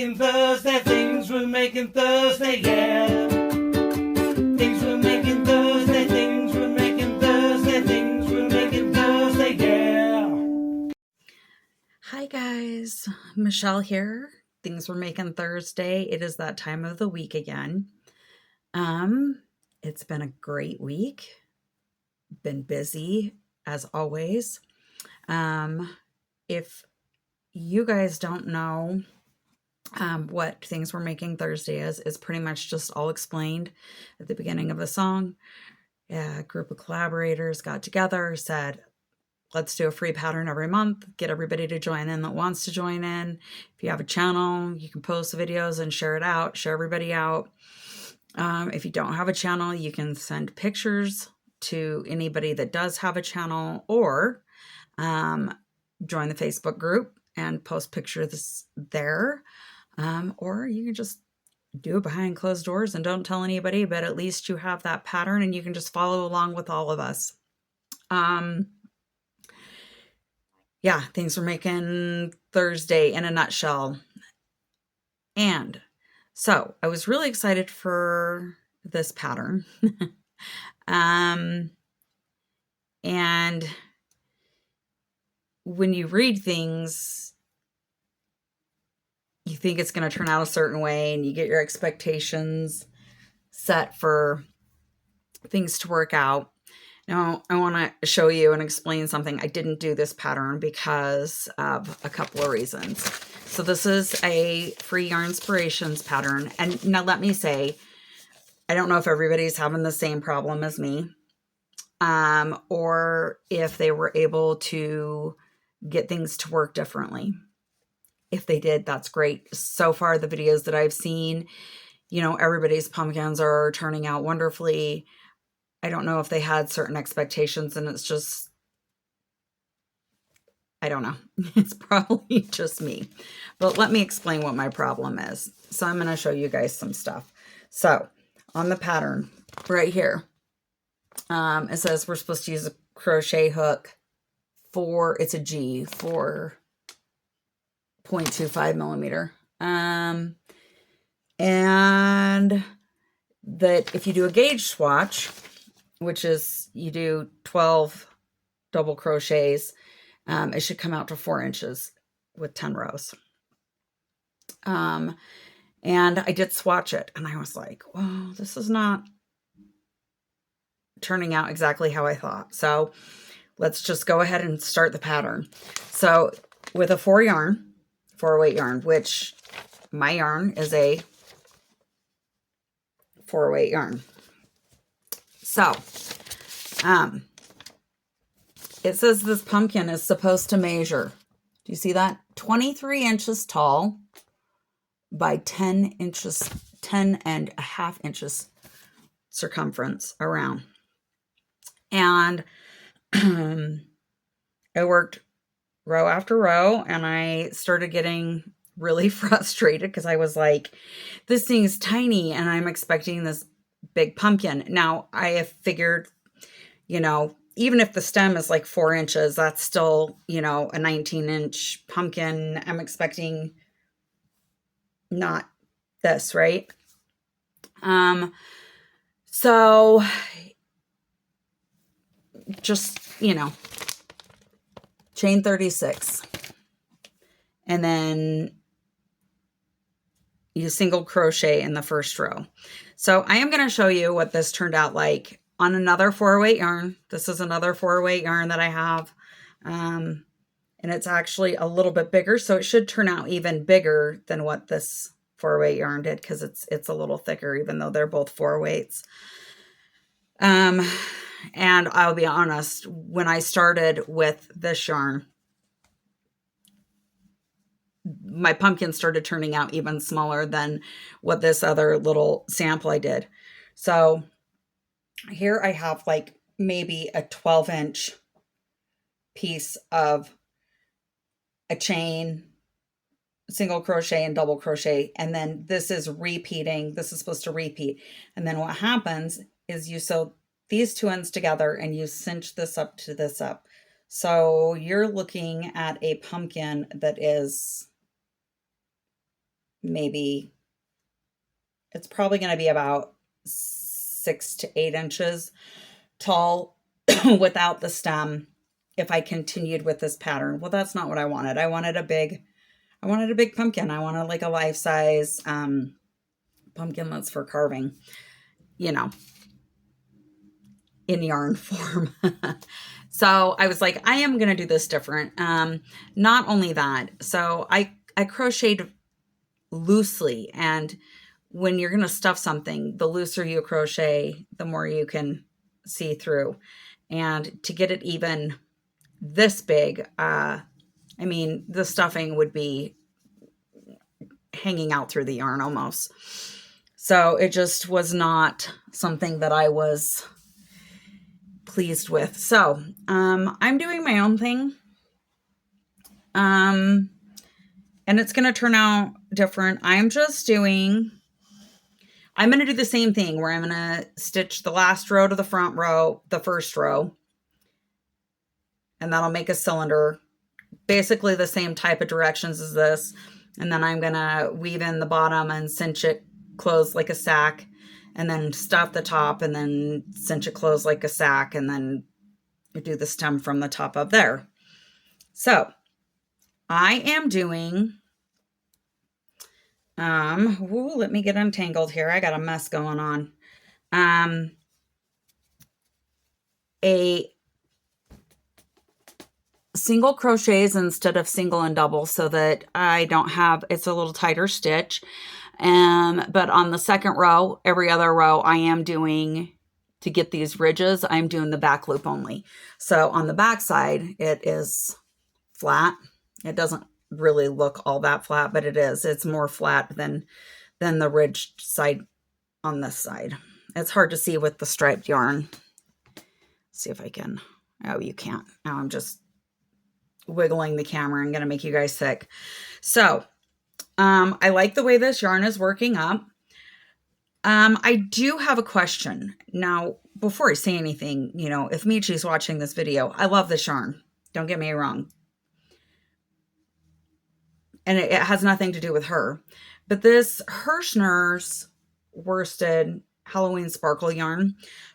making Thursday, things we're making Thursday, yeah. Things we're making Thursday, things we're making Thursday, things we're making Thursday, yeah. Hi guys, Michelle here. Things we're making Thursday. It is that time of the week again. It's been a great week. Been busy as always. If you guys don't know what Things We're Making Thursday is, it's pretty much just all explained at the beginning of the song. A group of collaborators got together, said, let's do a free pattern every month, get everybody to join in that wants to join in. If you have a channel, you can post the videos and share it out, share everybody out. If you don't have a channel, you can send pictures to anybody that does have a channel, or join the Facebook group and post pictures there. Or you can just do it behind closed doors and don't tell anybody, but at least you have that pattern and you can just follow along with all of us. Yeah, Things We're Making Thursday in a nutshell. And so I was really excited for this pattern. And when you read things, you think it's going to turn out a certain way and you get your expectations set for things to work out. Now, I want to show you and explain something. I didn't do this pattern because of a couple of reasons. So this is a free yarn inspirations pattern. And now let me say, I don't know if everybody's having the same problem as me, or if they were able to get things to work differently. If they did, that's great. So far, the videos that I've seen, everybody's pumpkins are turning out wonderfully. I don't know if they had certain expectations and it's just, I don't know. It's probably just me. But let me explain what my problem is. So I'm going to show you guys some stuff. So on the pattern right here, it says we're supposed to use a crochet hook it's a G, 4.25 millimeter. And that if you do a gauge swatch, which is you do 12 double crochets, it should come out to 4 inches with 10 rows. And I did swatch it and I was like, well, this is not turning out exactly how I thought. So let's just go ahead and start the pattern. So with a 4-weight yarn, which my yarn is a 4-weight yarn. So, it says this pumpkin is supposed to measure, do you see that? 23 inches tall by 10 and a half inches circumference around. And I worked row after row and I started getting really frustrated because I was like, this thing is tiny and I'm expecting this big pumpkin. Now I have figured, even if the stem is like 4 inches, that's still, a 19-inch pumpkin. I'm expecting not this, right? So just, chain 36 and then you single crochet in the first row. So I am going to show you what this turned out like on another 4-weight yarn. This is another 4-weight yarn that I have. And it's actually a little bit bigger. So it should turn out even bigger than what this 4-weight yarn did because it's a little thicker, even though they're both 4 weights. And I'll be honest, when I started with this yarn, my pumpkin started turning out even smaller than what this other little sample I did. So here I have like maybe a 12-inch piece of a chain, single crochet and double crochet. And then this is repeating. This is supposed to repeat. And then what happens is you sew these two ends together and you cinch this up to this up. So you're looking at a pumpkin that is maybe it's probably going to be about 6 to 8 inches tall without the stem if I continued with this pattern. Well, that's not what I wanted. I wanted a big pumpkin. I wanted like a life size pumpkin that's for carving, you know, in yarn form. So I was like, I am going to do this different. Not only that, so I crocheted loosely, and when you're going to stuff something, the looser you crochet, the more you can see through. And to get it even this big, I mean, the stuffing would be hanging out through the yarn almost. So it just was not something that I was pleased with. So I'm doing my own thing. And it's going to turn out different. I'm going to do the same thing where I'm going to stitch the last row to the front row, the first row, and that'll make a cylinder, basically the same type of directions as this. And then I'm going to weave in the bottom and cinch it closed like a sack, and then stuff the top and then cinch it closed like a sack, and then do the stem from the top up there. So I am doing, let me get untangled here. I got a mess going on. A single crochets instead of single and double, so that I don't have, it's a little tighter stitch. But on the second row, every other row, I am doing, to get these ridges, I'm doing the back loop only. So on the back side, it is flat. It doesn't really look all that flat, but it is. It's more flat than the ridged side on this side. It's hard to see with the striped yarn. Let's see if I can. Oh, you can't. Now I'm just wiggling the camera. I'm going to make you guys sick. So I like the way this yarn is working up. I do have a question. Now, before I say anything, you know, if Michi's watching this video, I love this yarn. Don't get me wrong. And it has nothing to do with her. But this Hirschner's worsted Halloween sparkle yarn,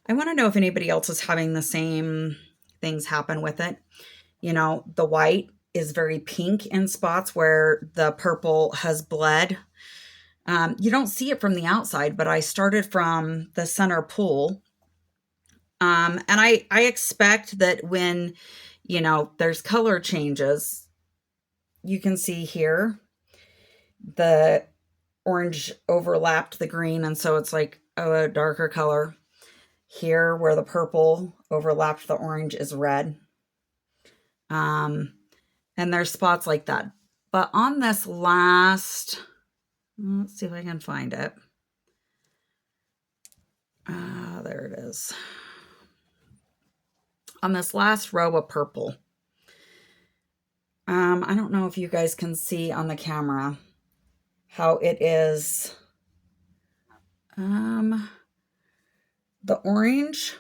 I want to know if anybody else is having the same things happen with it. You know, the white is very pink in spots where the purple has bled. You don't see it from the outside, but I started from the center pool. And I expect that when, you know, there's color changes, you can see here, the orange overlapped the green, and so it's like a darker color. Here, where the purple overlapped the orange, is red. And there's spots like that. But on this last, let's see if I can find it. There it is. On this last row of purple. I don't know if you guys can see on the camera how it is. The orange,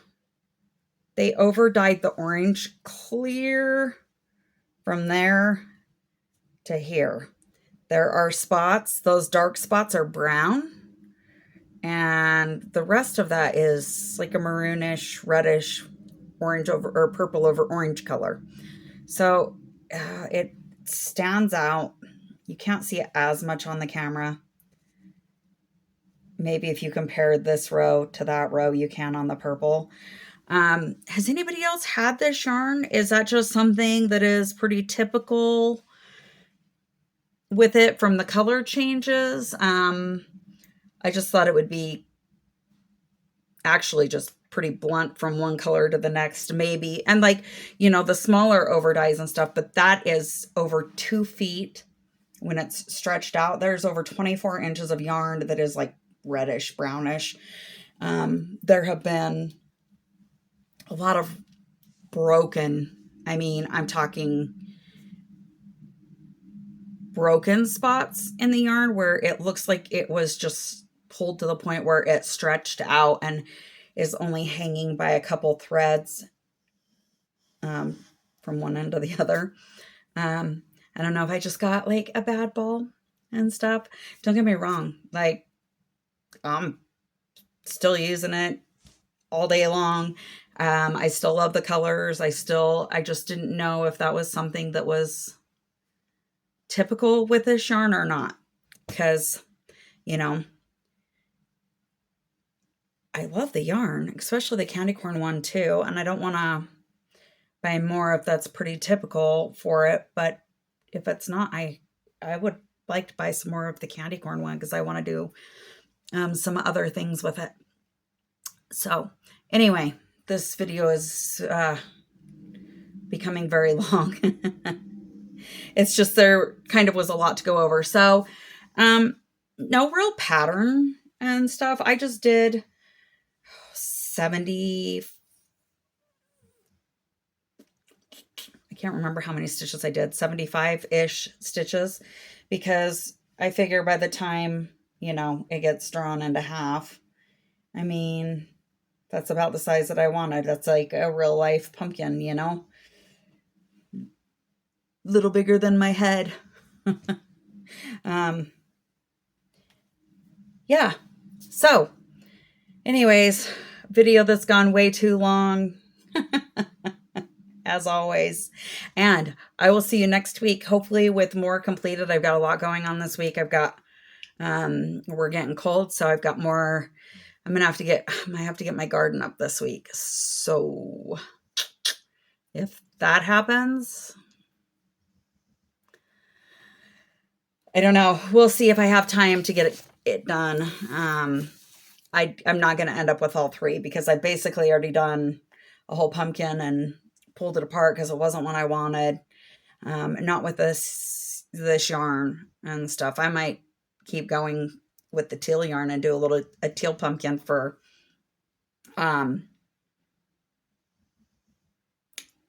they over-dyed the orange clear from there to here. There are spots, those dark spots are brown, and the rest of that is like a maroonish, reddish, orange over, or purple over orange color. So it stands out. You can't see it as much on the camera. Maybe if you compare this row to that row, you can on the purple. Has anybody else had this yarn? Is that just something that is pretty typical with it from the color changes? I just thought it would be actually just pretty blunt from one color to the next, maybe. And like, you know, the smaller overdyes and stuff, but that is over 2 feet when it's stretched out. There's over 24 inches of yarn that is like reddish, brownish. There have been a lot of broken, I mean, I'm talking broken spots in the yarn where it looks like it was just pulled to the point where it stretched out and is only hanging by a couple threads from one end to the other. I don't know if I just got like a bad ball and stuff. Don't get me wrong. Like, I'm still using it all day long. I still love the colors. I just didn't know if that was something that was typical with this yarn or not. Because, you know, I love the yarn, especially the candy corn one too. And I don't want to buy more if that's pretty typical for it. But if it's not, I would like to buy some more of the candy corn one because I want to do some other things with it. So anyway, this video is becoming very long. It's just there kind of was a lot to go over. So no real pattern and stuff. I just did 70, I can't remember how many stitches I did, 75-ish stitches, because I figure by the time, you know, it gets drawn into half, I mean, that's about the size that I wanted. That's like a real life pumpkin, you know, little bigger than my head. Yeah. So anyways, video that's gone way too long, as always. And I will see you next week, hopefully with more completed. I've got a lot going on this week. I've got, we're getting cold, so I've got more. I might have to get my garden up this week. So if that happens, I don't know. We'll see if I have time to get it done. I'm not going to end up with all three because I basically already done a whole pumpkin and pulled it apart because it wasn't what I wanted. Not with this yarn and stuff. I might keep going with the teal yarn and do a teal pumpkin for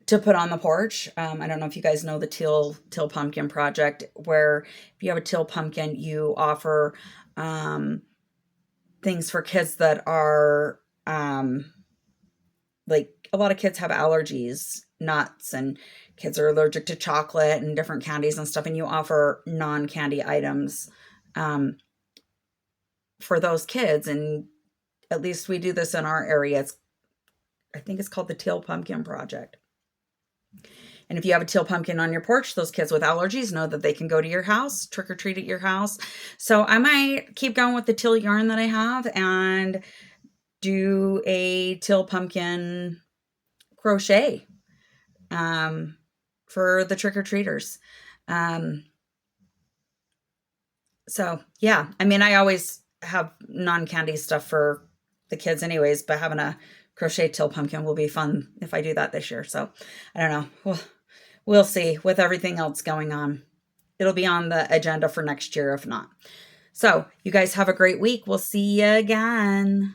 to put on the porch. I don't know if you guys know the teal pumpkin project, where if you have a teal pumpkin, you offer things for kids that are like, a lot of kids have allergies, nuts, and kids are allergic to chocolate and different candies and stuff, and you offer non-candy items for those kids. And at least we do this in our area. I think it's called the Teal Pumpkin Project. And if you have a teal pumpkin on your porch, those kids with allergies know that they can go to your house, trick or treat at your house. So I might keep going with the teal yarn that I have and do a teal pumpkin crochet for the trick or treaters. So yeah, I mean, I always have non-candy stuff for the kids anyways, but having a crochet teal pumpkin will be fun if I do that this year. So I don't know. We'll see with everything else going on. It'll be on the agenda for next year if not. So you guys have a great week. We'll see you again.